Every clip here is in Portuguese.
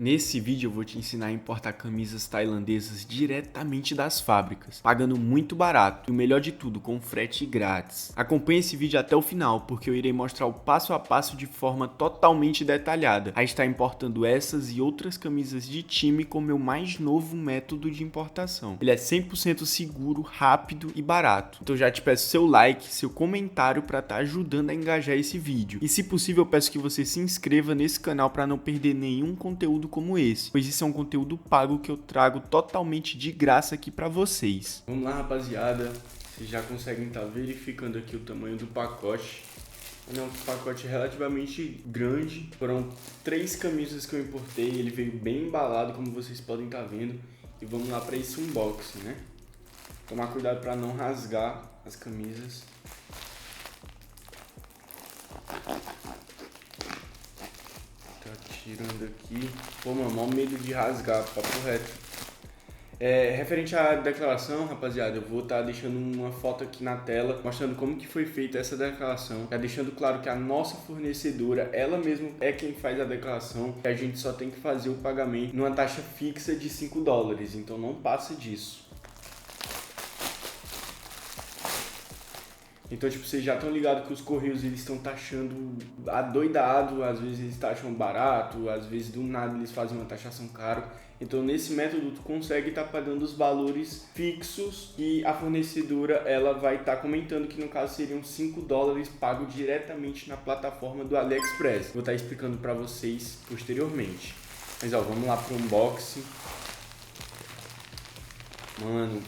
Nesse vídeo eu vou te ensinar a importar camisas tailandesas diretamente das fábricas, pagando muito barato e o melhor de tudo, com frete grátis. Acompanhe esse vídeo até o final, porque eu irei mostrar o passo a passo de forma totalmente detalhada a estar importando essas e outras camisas de time com meu mais novo método de importação. Ele é 100% seguro, rápido e barato. Então já te peço seu like, seu comentário para estar ajudando a engajar esse vídeo. E se possível eu peço que você se inscreva nesse canal para não perder nenhum conteúdo como esse, pois isso é um conteúdo pago que eu trago totalmente de graça aqui pra vocês. Vamos lá, rapaziada, vocês já conseguem estar verificando aqui o tamanho do pacote. É um pacote relativamente grande, foram 3 camisas que eu importei, ele veio bem embalado, como vocês podem estar vendo. E vamos lá para esse unboxing, né? Tomar cuidado para não rasgar as camisas. Tirando aqui. Pô, mano, mó medo de rasgar, papo reto. Referente à declaração, rapaziada, eu vou estar deixando uma foto aqui na tela mostrando como que foi feita essa declaração, já deixando claro que a nossa fornecedora, ela mesma é quem faz a declaração, e a gente só tem que fazer o pagamento numa taxa fixa de $5, então não passa disso. Então, tipo, vocês já estão ligados que os correios eles estão taxando adoidado, às vezes eles taxam barato, às vezes do nada eles fazem uma taxação caro. Então, nesse método, tu consegue estar pagando os valores fixos e a fornecedora ela vai estar comentando que no caso seriam $5 pago diretamente na plataforma do AliExpress. Vou estar explicando para vocês posteriormente. Mas ó, vamos lá pro unboxing. Mano,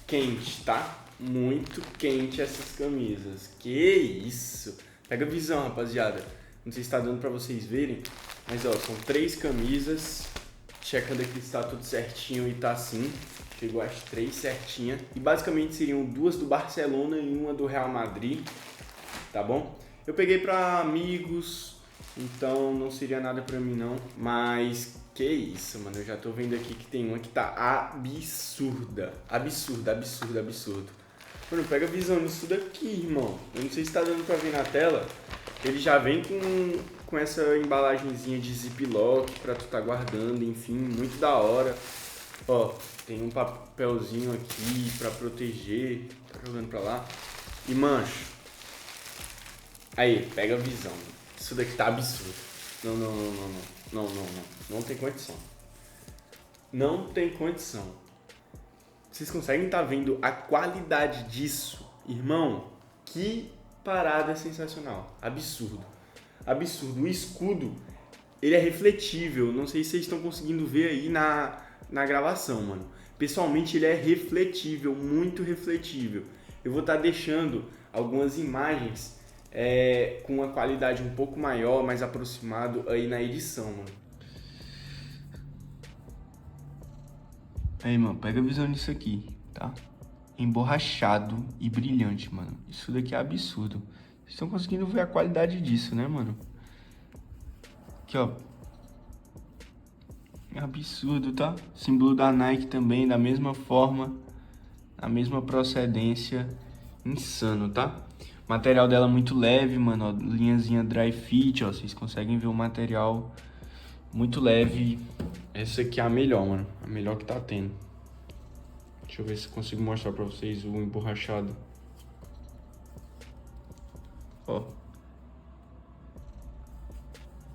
quente, tá? Muito quente essas camisas. Que isso! Pega a visão, rapaziada. Não sei se está dando para vocês verem, mas ó, são 3 camisas. Checando aqui se está tudo certinho e tá assim. Chegou as 3 certinhas. E basicamente seriam 2 do Barcelona e uma do Real Madrid. Tá bom? Eu peguei para amigos, então não seria nada para mim não. Mas que isso, mano. Eu já tô vendo aqui que tem uma que tá absurda. Absurda. Mano, pega a visão disso daqui, irmão. Eu não sei se tá dando pra ver na tela. Ele já vem com essa embalagenzinha de ziplock pra tu tá guardando, enfim, muito da hora. Ó, tem um papelzinho aqui pra proteger. Tá jogando pra lá. E mancho. Aí, pega a visão. Isso daqui tá absurdo. Não tem condição. Não tem condição. Vocês conseguem estar vendo a qualidade disso? Irmão, que parada sensacional. Absurdo. Absurdo. O escudo, ele é refletível. Não sei se vocês estão conseguindo ver aí na gravação, mano. Pessoalmente, ele é refletível, muito refletível. Eu vou estar deixando algumas imagens com uma qualidade um pouco maior, mais aproximado aí na edição, mano. Aí, mano, pega a visão disso aqui, tá? Emborrachado e brilhante, mano. Isso daqui é absurdo. Vocês estão conseguindo ver a qualidade disso, né, mano? Aqui, ó. É absurdo, tá? Símbolo da Nike também, da mesma forma, a mesma procedência. Insano, tá? O material dela é muito leve, mano, ó. Linhazinha dry fit, ó. Vocês conseguem ver o material muito leve. Essa aqui é a melhor, mano. A melhor que tá tendo. Deixa eu ver se consigo mostrar pra vocês o emborrachado. Ó.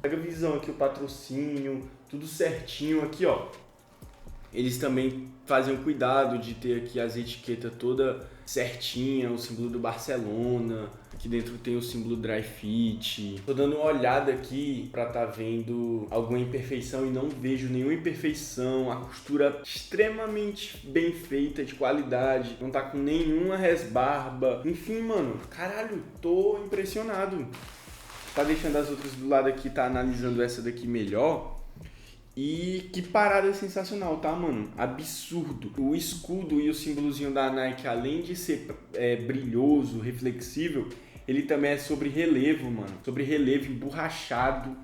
Pega a visão aqui, o patrocínio, tudo certinho aqui, ó. Eles também fazem o cuidado de ter aqui as etiquetas toda certinha, o símbolo do Barcelona. Aqui dentro tem o símbolo Dry Fit. Tô dando uma olhada aqui pra tá vendo alguma imperfeição e não vejo nenhuma imperfeição. A costura extremamente bem feita, de qualidade. Não tá com nenhuma resbarba. Enfim, mano, caralho, tô impressionado. Tá deixando as outras do lado aqui, tá analisando essa daqui melhor. E que parada sensacional, tá, mano? Absurdo. O escudo e o símbolozinho da Nike, além de ser brilhoso, reflexível, ele também é sobre relevo, mano. Sobre relevo, emborrachado.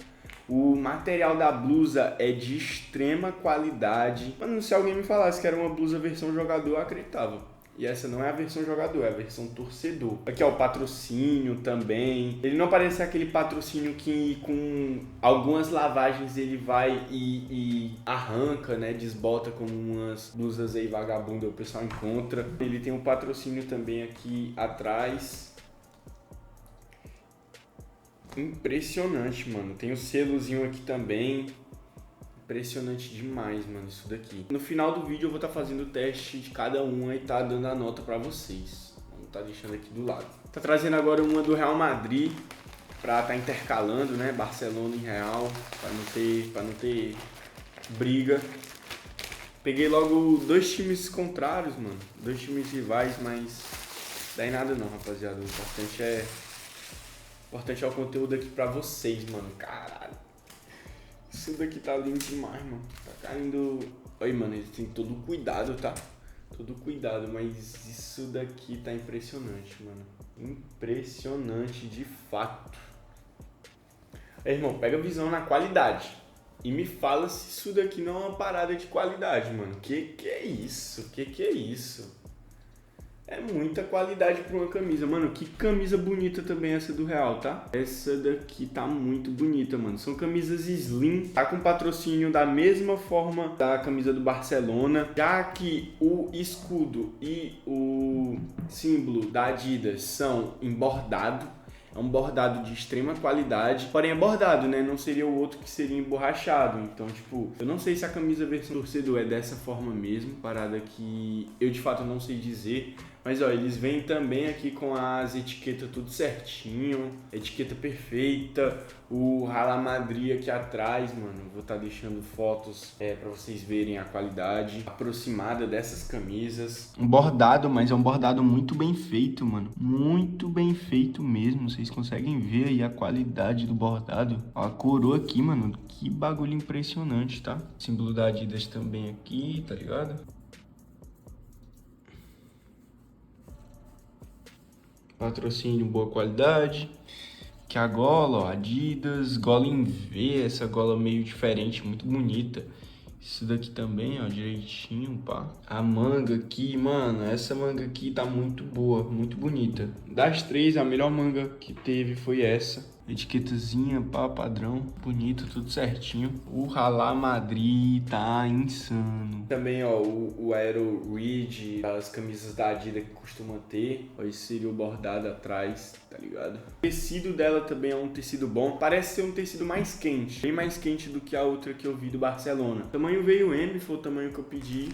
O material da blusa é de extrema qualidade. Mano, se alguém me falasse que era uma blusa versão jogador, eu acreditava. E essa não é a versão jogador, é a versão torcedor. Aqui, ó, o patrocínio também. Ele não parece aquele patrocínio que com algumas lavagens ele vai e arranca, né? Desbota como umas blusas aí vagabunda, o pessoal encontra. Ele tem um patrocínio também aqui atrás. Impressionante, mano. Tem o selozinho aqui também. Impressionante demais, mano, isso daqui. No final do vídeo eu vou estar fazendo o teste de cada uma e tá dando a nota pra vocês. Vamos tá deixando aqui do lado. Tá trazendo agora uma do Real Madrid pra tá intercalando, né? Barcelona e Real, pra não ter briga. Peguei logo dois times contrários, mano. Dois times rivais, mas daí nada não, rapaziada. O importante é o conteúdo aqui pra vocês, mano. Caralho. Isso daqui tá lindo demais, mano. Tá caindo... Oi, mano, eles têm todo cuidado, tá? Todo cuidado, mas isso daqui tá impressionante, mano. Impressionante de fato. Aí, irmão, pega a visão na qualidade. E me fala se isso daqui não é uma parada de qualidade, mano. Que é isso? Que é isso? É muita qualidade pra uma camisa. Mano, que camisa bonita também essa do Real, tá? Essa daqui tá muito bonita, mano. São camisas slim. Tá com patrocínio da mesma forma da camisa do Barcelona. Já que o escudo e o símbolo da Adidas são em bordado. É um bordado de extrema qualidade. Porém é bordado, né? Não seria o outro que seria emborrachado. Então, tipo, eu não sei se a camisa versão torcedor é dessa forma mesmo. Parada que eu, de fato, não sei dizer. Mas, ó, eles vêm também aqui com as etiquetas tudo certinho. Etiqueta perfeita. O Real Madrid aqui atrás, mano. Vou estar deixando fotos pra vocês verem a qualidade aproximada dessas camisas. Um bordado, mas é um bordado muito bem feito, mano. Muito bem feito mesmo. Vocês conseguem ver aí a qualidade do bordado. Ó, a coroa aqui, mano. Que bagulho impressionante, tá? Símbolo da Adidas também aqui, tá ligado? Patrocínio, boa qualidade. Que a gola, ó, Adidas, gola em V, essa gola meio diferente, muito bonita. Isso daqui também, ó, direitinho, pá. A manga aqui, mano, essa manga aqui tá muito boa, muito bonita. Das três, a melhor manga que teve foi essa. Etiquetazinha, pá, padrão, bonito, tudo certinho. O Real Madrid tá insano. Também, ó, o Aero Ridge, as camisas da Adidas que costuma ter. Ó, esse seria o bordado atrás, tá ligado? O tecido dela também é um tecido bom. Parece ser um tecido mais quente, bem mais quente do que a outra que eu vi do Barcelona. O tamanho veio M, foi o tamanho que eu pedi.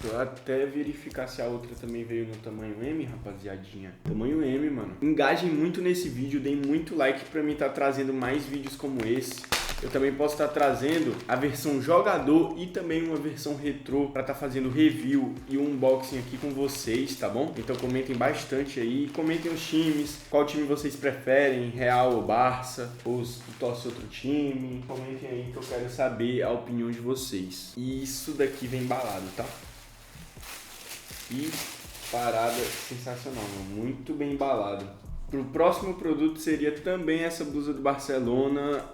Deixa eu até verificar se a outra também veio no tamanho M, rapaziadinha. Tamanho M, mano. Engajem muito nesse vídeo, deem muito like pra mim estar trazendo mais vídeos como esse. Eu também posso estar trazendo a versão jogador e também uma versão retrô para estar fazendo review e um unboxing aqui com vocês, tá bom? Então comentem bastante aí, comentem os times, qual time vocês preferem, Real ou Barça, ou se torce outro time. Comentem aí que eu quero saber a opinião de vocês. E isso daqui vem embalado, tá? E parada sensacional, mano. Muito bem embalado. Pro próximo produto seria também essa blusa do Barcelona.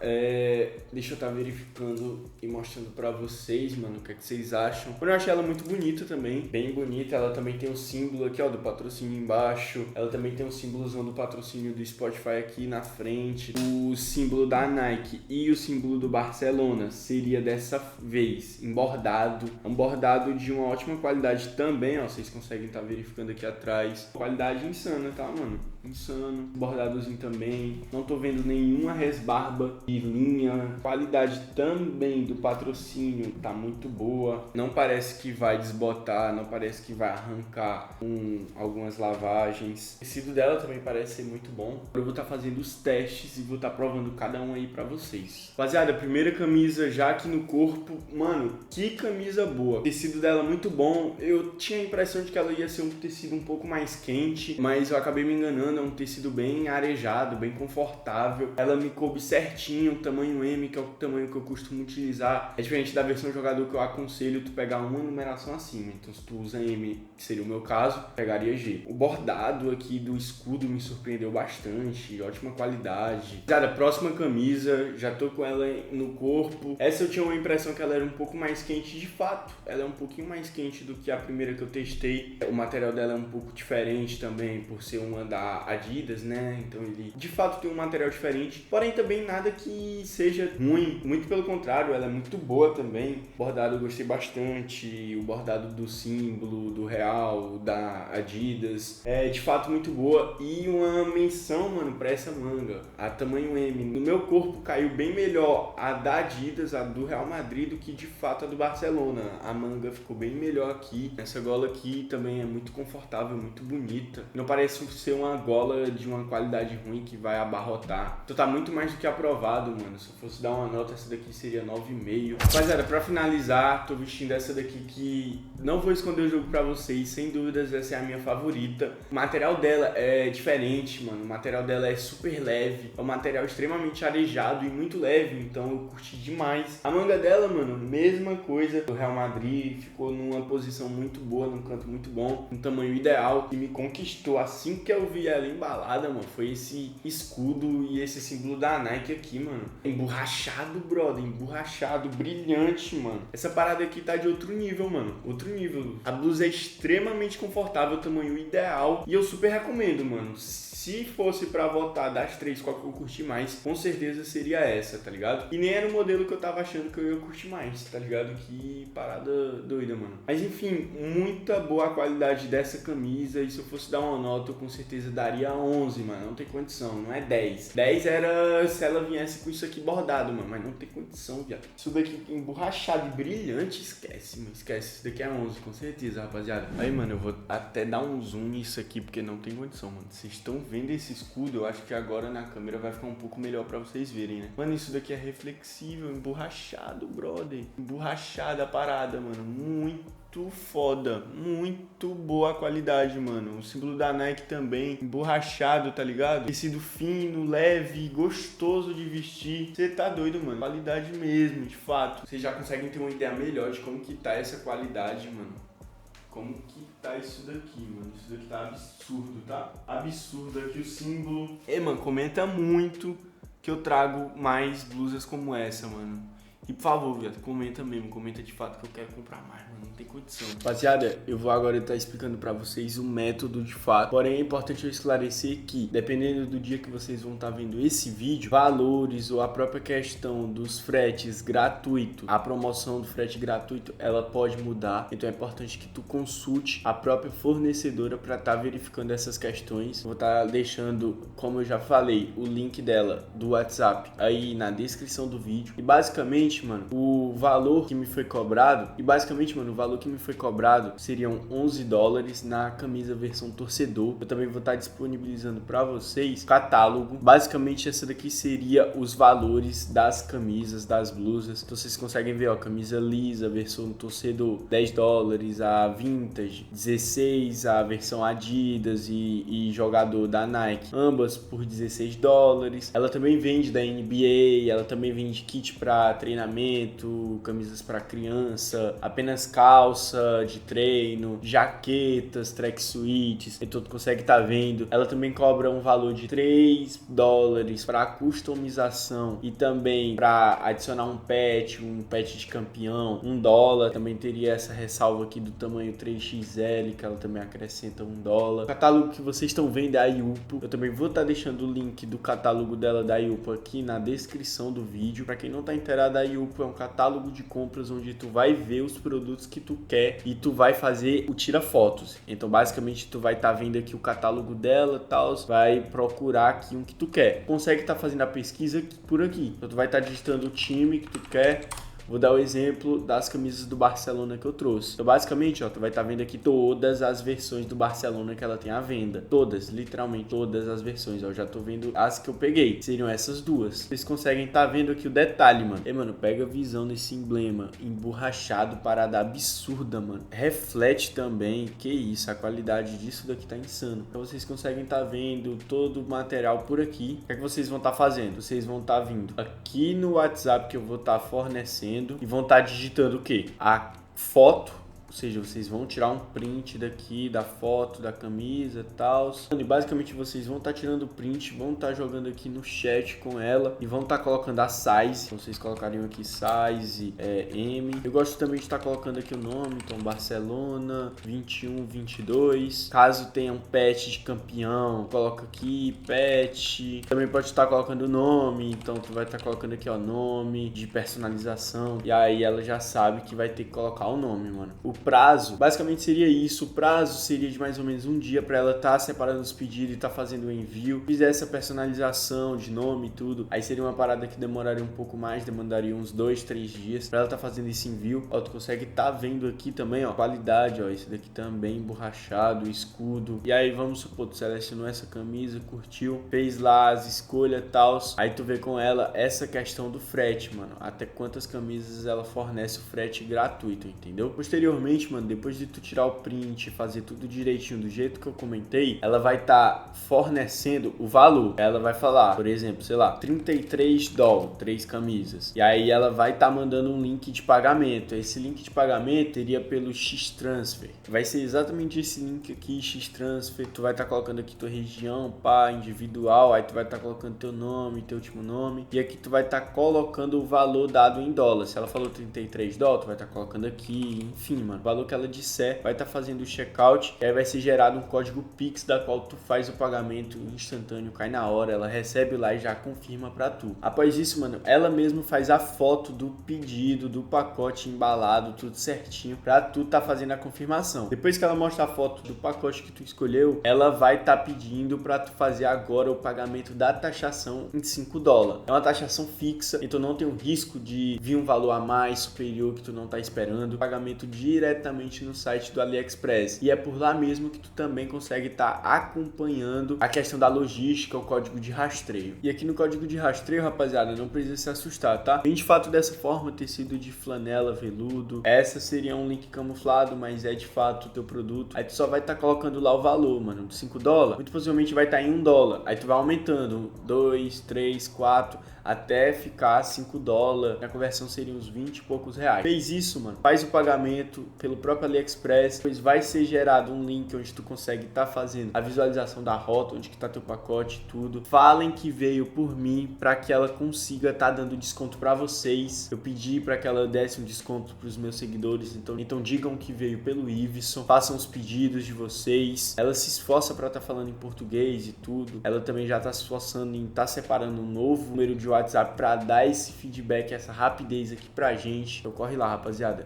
Deixa eu estar verificando e mostrando pra vocês, mano, o que é que vocês acham. Eu achei ela muito bonita também, bem bonita. Ela também tem o símbolo aqui, ó, do patrocínio embaixo. Ela também tem o símbolozão do patrocínio do Spotify aqui na frente. O símbolo da Nike e o símbolo do Barcelona seria dessa vez em bordado. É um bordado de uma ótima qualidade também, ó. Vocês conseguem estar verificando aqui atrás. Qualidade insana, tá, mano? Insano. Bordadozinho também. Não tô vendo nenhuma resbarba de linha. Qualidade também do patrocínio tá muito boa. Não parece que vai desbotar, não parece que vai arrancar com algumas lavagens. O tecido dela também parece ser muito bom. Eu vou estar fazendo os testes e vou estar provando cada um aí pra vocês. Rapaziada, primeira camisa já aqui no corpo. Mano, que camisa boa. O tecido dela muito bom. Eu tinha a impressão de que ela ia ser um tecido um pouco mais quente, mas eu acabei me enganando. É um tecido bem arejado, bem confortável. Ela me coube certinho, tamanho M 1M, que é o tamanho que eu costumo utilizar, é diferente da versão jogador que eu aconselho tu pegar uma numeração acima. Então se tu usa M, que seria o meu caso, pegaria G. O bordado aqui do escudo me surpreendeu bastante, ótima qualidade. Cara, próxima camisa, já tô com ela no corpo. Essa eu tinha uma impressão que ela era um pouco mais quente, de fato. Ela é um pouquinho mais quente do que a primeira que eu testei. O material dela é um pouco diferente também, por ser uma da Adidas, né? Então ele, de fato, tem um material diferente. Porém, também nada que seja ruim. Muito pelo contrário, ela é muito boa também. O bordado eu gostei bastante. O bordado do símbolo, do Real, da Adidas. É, de fato, muito boa. E uma menção, mano, pra essa manga. A tamanho M. No meu corpo caiu bem melhor a da Adidas, a do Real Madrid, do que de fato a do Barcelona. A manga ficou bem melhor aqui. Essa gola aqui também é muito confortável, muito bonita. Não parece ser uma gola de uma qualidade ruim que vai abarrotar. Então tá muito mais do que aprovado, mano. Se eu fosse dar uma nota, essa daqui seria 9,5. Rapaziada, pra finalizar, tô vestindo essa daqui que não vou esconder o jogo pra vocês. Sem dúvidas, essa é a minha favorita. O material dela é diferente, mano. O material dela é super leve. É um material extremamente arejado e muito leve. Então eu curti demais. A manga dela, mano, mesma coisa do Real Madrid. Ficou numa posição muito boa, num canto muito bom. Um tamanho ideal. E me conquistou assim que eu vi ela embalada, mano. Foi esse escudo e esse símbolo da Nike aqui, mano. Emborrachado, brother. Emborrachado, brilhante, mano. Essa parada aqui tá de outro nível, mano. Outro nível. A blusa é extremamente confortável, tamanho ideal. E eu super recomendo, mano. Se fosse pra votar das três, qual que eu curti mais, com certeza seria essa, tá ligado? E nem era o modelo que eu tava achando que eu ia curtir mais, tá ligado? Que parada doida, mano. Mas enfim, muita boa qualidade dessa camisa. E se eu fosse dar uma nota, eu com certeza daria 11, mano. Não tem condição, não é 10. 10 era se ela viesse com isso aqui bordado, mano. Mas não tem condição, viado. Isso daqui emborrachado e brilhante, esquece, mano. Esquece. Isso daqui é 11, com certeza, rapaziada. Aí, mano, eu vou até dar um zoom nisso aqui, porque não tem condição, mano. Vocês estão vendo esse escudo? Eu acho que agora na câmera vai ficar um pouco melhor pra vocês verem, né? Mano, isso daqui é reflexível, emborrachado, brother. Emborrachada a parada, mano. Muito foda, muito boa a qualidade, mano. O símbolo da Nike também, emborrachado, tá ligado? Tecido fino, leve, gostoso de vestir. Você tá doido, mano. Qualidade mesmo, de fato. Vocês já conseguem ter uma ideia melhor de como que tá essa qualidade, mano. Como que tá isso daqui, mano? Isso daqui tá absurdo, tá? Absurdo aqui o símbolo. Mano, comenta muito que eu trago mais blusas como essa, mano. E por favor, viado, comenta mesmo, comenta de fato que eu quero comprar mais, mano, não tem condição. Rapaziada, eu vou agora estar explicando pra vocês o método de fato, porém é importante eu esclarecer que, dependendo do dia que vocês vão estar vendo esse vídeo, valores ou a própria questão dos fretes gratuitos, a promoção do frete gratuito, ela pode mudar, então é importante que tu consulte a própria fornecedora pra estar verificando essas questões. Vou estar deixando, como eu já falei, o link dela do WhatsApp aí na descrição do vídeo. E basicamente, mano, o valor que me foi cobrado, seriam $11 na camisa versão torcedor. Eu também vou estar disponibilizando para vocês catálogo. Basicamente essa daqui seria os valores das camisas, das blusas. Então vocês conseguem ver, ó, camisa lisa, versão torcedor, $10, a vintage, 16, a versão Adidas e jogador da Nike, ambas por $16. Ela também vende da NBA, ela também vende kit para treinamento, camisas para criança, apenas calça de treino, jaquetas, track suítes, então tu consegue estar vendo. Ela também cobra um valor de $3 para customização e também para adicionar um patch de campeão, $1. Também teria essa ressalva aqui do tamanho 3XL, que ela também acrescenta $1. O catálogo que vocês estão vendo é a Yupo. Eu também vou estar deixando o link do catálogo dela da Yupo aqui na descrição do vídeo. Para quem não tá inteirado, a Yupo é um catálogo de compras onde tu vai ver os produtos que tu quer e tu vai fazer o tira fotos. Então basicamente tu vai estar vendo aqui o catálogo dela, tal, vai procurar aqui um que tu quer. Consegue estar fazendo a pesquisa por aqui. Então tu vai estar digitando o time que tu quer, Vou dar o exemplo das camisas do Barcelona que eu trouxe. Então, basicamente, ó, tu vai estar vendo aqui todas as versões do Barcelona que ela tem à venda. Todas, literalmente todas as versões. Ó, eu já tô vendo as que eu peguei. Seriam essas duas. Vocês conseguem estar vendo aqui o detalhe, mano. E, mano, pega a visão desse emblema emborrachado, parada absurda, mano. Reflete também. Que isso, a qualidade disso daqui tá insano. Então, vocês conseguem estar vendo todo o material por aqui. O que é que vocês vão estar fazendo? Vocês vão estar vindo aqui no WhatsApp que eu vou estar fornecendo e vão estar digitando o quê? A foto. Ou seja, vocês vão tirar um print daqui da foto, da camisa e tal. E basicamente vocês vão estar tirando o print, vão estar jogando aqui no chat com ela e vão estar colocando a size. Então vocês colocariam aqui size M. Eu gosto também de estar colocando aqui o nome, então Barcelona 21-22. Caso tenha um patch de campeão, coloca aqui patch. Também pode estar colocando o nome, então tu vai estar colocando aqui ó, nome de personalização. E aí ela já sabe que vai ter que colocar o nome, mano. O prazo, basicamente seria isso. O prazo seria de mais ou menos um dia para ela estar separando os pedidos e estar fazendo o envio. Fizer essa personalização de nome e tudo, aí seria uma parada que demoraria um pouco mais, demandaria uns 2-3 dias para ela estar fazendo esse envio. Ó, tu consegue estar vendo aqui também, ó, qualidade, ó, esse daqui também emborrachado, escudo. E aí vamos supor, tu selecionou essa camisa, curtiu, fez lá as escolhas e tal. Aí tu vê com ela essa questão do frete, mano. Até quantas camisas ela fornece o frete gratuito, entendeu? Posteriormente, mano, depois de tu tirar o print, fazer tudo direitinho do jeito que eu comentei, ela vai estar fornecendo o valor. Ela vai falar, por exemplo, sei lá, $33, 3 camisas. E aí ela vai estar mandando um link de pagamento. Esse link de pagamento teria pelo X-Transfer. Vai ser exatamente esse link aqui, X-Transfer. Tu vai estar colocando aqui tua região, pá, individual. Aí tu vai estar colocando teu nome, teu último nome. E aqui tu vai estar colocando o valor dado em dólar. Se ela falou $33, tu vai estar colocando aqui, enfim, mano. O valor que ela disser, vai estar fazendo o checkout e aí vai ser gerado um código Pix da qual tu faz o pagamento instantâneo, cai na hora, ela recebe lá e já confirma pra tu. Após isso, mano, ela mesma faz a foto do pedido, do pacote embalado, tudo certinho pra tu tá fazendo a confirmação. Depois que ela mostra a foto do pacote que tu escolheu, ela vai estar pedindo pra tu fazer agora o pagamento da taxação em $5. É uma taxação fixa, então não tem o risco de vir um valor a mais superior que tu não tá esperando. O pagamento diretamente no site do AliExpress. E é por lá mesmo que tu também consegue estar acompanhando a questão da logística, o código de rastreio. E aqui no código de rastreio, rapaziada, não precisa se assustar, tá? Vem de fato dessa forma, tecido de flanela, veludo. Essa seria um link camuflado, mas é de fato o teu produto. Aí tu só vai estar colocando lá o valor, mano, de $5. Muito possivelmente vai estar em $1. Aí tu vai aumentando 2, 3, 4... até ficar $5. A conversão seria uns 20 e poucos reais. Fez isso, mano, faz o pagamento pelo próprio AliExpress, depois vai ser gerado um link onde tu consegue estar fazendo a visualização da rota, onde que tá teu pacote e tudo. Falem que veio por mim para que ela consiga estar dando desconto para vocês. Eu pedi para que ela desse um desconto para os meus seguidores, então digam que veio pelo Iveson, façam os pedidos de vocês. Ela se esforça para estar falando em português e tudo. Ela também já tá se esforçando em estar separando um novo número de WhatsApp para dar esse feedback, essa rapidez aqui pra gente. Então corre lá, rapaziada.